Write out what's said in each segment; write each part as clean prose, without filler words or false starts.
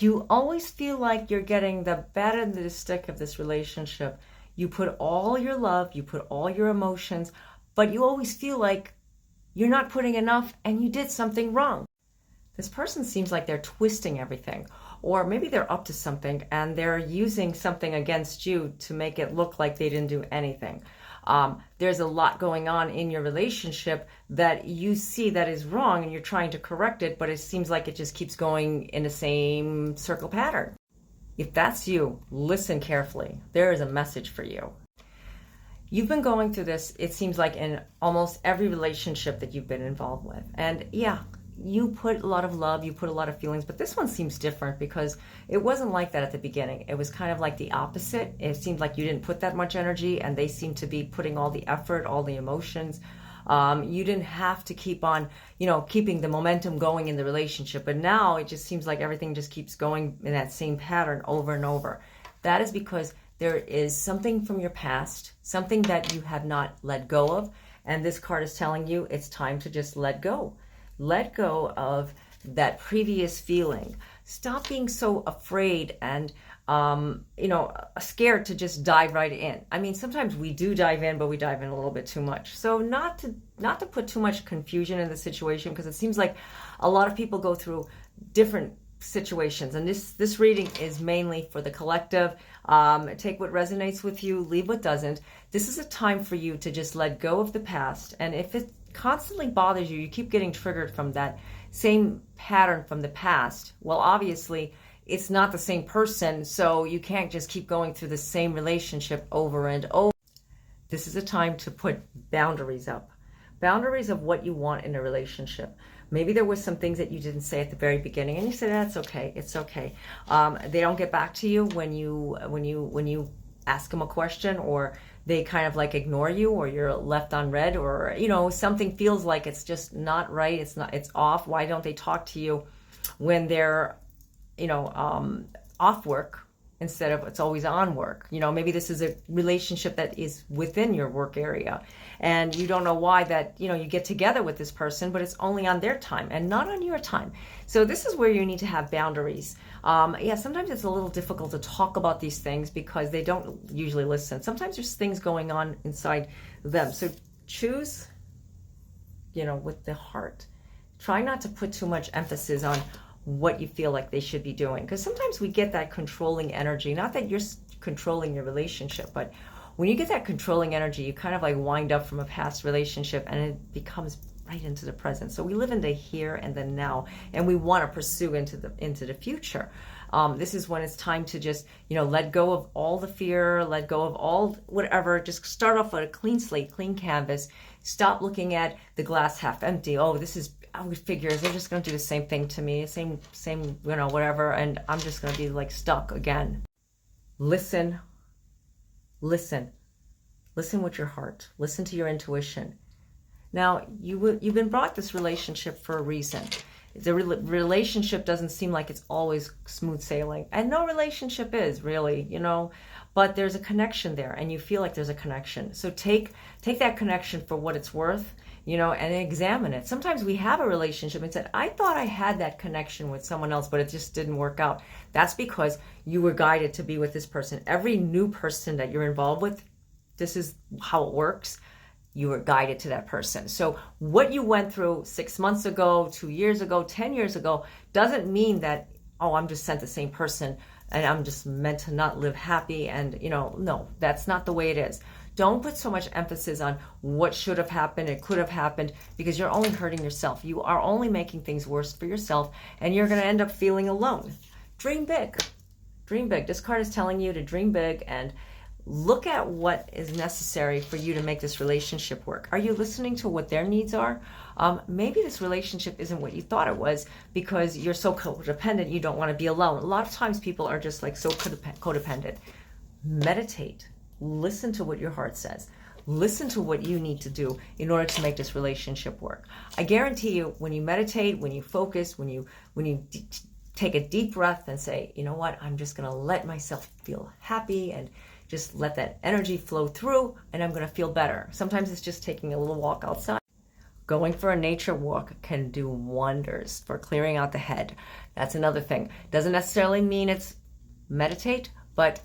You always feel like you're getting the bad end of the stick of this relationship. You put all your love, you put all your emotions, but you always feel like you're not putting enough and you did something wrong. This person seems like they're twisting everything, or maybe they're up to something and they're using something against you to make it look like they didn't do anything. There's a lot going on in your relationship that you see that is wrong and you're trying to correct it, but it seems like it just keeps going in the same circle pattern. If that's you, listen carefully. There is a message for you. You've been going through this, it seems like, in almost every relationship that you've been involved with. And yeah, you put a lot of love, you put a lot of feelings, but this one seems different because it wasn't like that at the beginning. It was kind of like the opposite. It seemed like you didn't put that much energy and they seemed to be putting all the effort, all the emotions. You didn't have to keep on, keeping the momentum going in the relationship. But now it just seems like everything just keeps going in that same pattern over and over. That is because there is something from your past, something that you have not let go of. And this card is telling you it's time to just let go. Let go of that previous feeling. Stop being so afraid and, scared to just dive right in. I mean, sometimes we do dive in, but we dive in a little bit too much. So not to put too much confusion in the situation, because it seems like a lot of people go through different situations, and this reading is mainly for the collective. Take what resonates with you, leave what doesn't. This is a time for you to just let go of the past, and if it constantly bothers you, you keep getting triggered from that same pattern from the past, well, obviously it's not the same person, so you can't just keep going through the same relationship over and over. This is a time to put boundaries up. Boundaries of what you want in a relationship. Maybe there was some things that you didn't say at the very beginning, and you said, that's okay, it's okay. They don't get back to you when you ask them a question, or they kind of like ignore you, or you're left on red, or something feels like it's just not right, it's off. Why don't they talk to you when they're off work instead of it's always on work? Maybe this is a relationship that is within your work area, and you don't know why that, you get together with this person, but it's only on their time and not on your time. So this is where you need to have boundaries. Sometimes it's a little difficult to talk about these things because they don't usually listen. Sometimes there's things going on inside them. So choose, with the heart. Try not to put too much emphasis on what you feel like they should be doing, because sometimes we get that controlling energy. Not that you're controlling your relationship, but when you get that controlling energy, you kind of like wind up from a past relationship and it becomes right into the present. So we live in the here and the now, and we want to pursue into the future. This is when it's time to just let go of all the fear, let go of all whatever. Just start off with a clean slate, clean canvas. Stop looking at the glass half empty. Oh, this is, I would figure, they're just going to do the same thing to me, same whatever, and I'm just going to be like stuck again. Listen with your heart. Listen to your intuition. Now, you've been brought this relationship for a reason. The relationship doesn't seem like it's always smooth sailing, and no relationship is really, but there's a connection there, and you feel like there's a connection. So take that connection for what it's worth, and examine it. Sometimes we have a relationship and said, I thought I had that connection with someone else, but it just didn't work out. That's because you were guided to be with this person. Every new person that you're involved with, this is how it works. You were guided to that person. So what you went through 6 months ago, 2 years ago, 10 years ago, doesn't mean that, I'm just sent the same person and I'm just meant to not live happy. And, no, that's not the way it is. Don't put so much emphasis on what should have happened, it could have happened, because you're only hurting yourself. You are only making things worse for yourself, and you're going to end up feeling alone. Dream big. Dream big. This card is telling you to dream big and look at what is necessary for you to make this relationship work. Are you listening to what their needs are? Maybe this relationship isn't what you thought it was because you're so codependent, you don't want to be alone. A lot of times people are just like so codependent. Meditate. Listen to what your heart says. Listen to what you need to do in order to make this relationship work. I guarantee you, when you meditate, when you focus, when you take a deep breath and say, you know what, I'm just going to let myself feel happy and just let that energy flow through, and I'm going to feel better. Sometimes it's just taking a little walk outside. Going for a nature walk can do wonders for clearing out the head. That's another thing. Doesn't necessarily mean it's meditate, but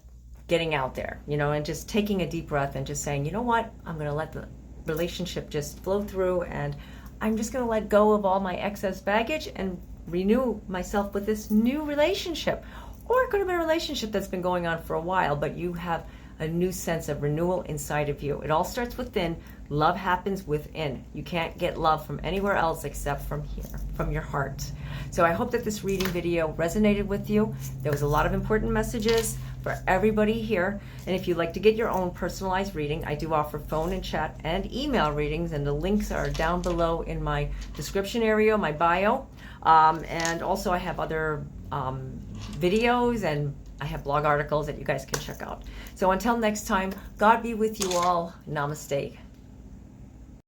getting out there, and just taking a deep breath and just saying, you know what, I'm going to let the relationship just flow through, and I'm just going to let go of all my excess baggage and renew myself with this new relationship. Or it could have been a relationship that's been going on for a while, but you have a new sense of renewal inside of you. It all starts within. Love happens within. You can't get love from anywhere else except from here, from your heart. So I hope that this reading video resonated with you. There was a lot of important messages for everybody here. And if you'd like to get your own personalized reading, I do offer phone and chat and email readings, and the links are down below in my description area, my bio. And also I have other videos, and I have blog articles that you guys can check out. So until next time, God be with you all. Namaste.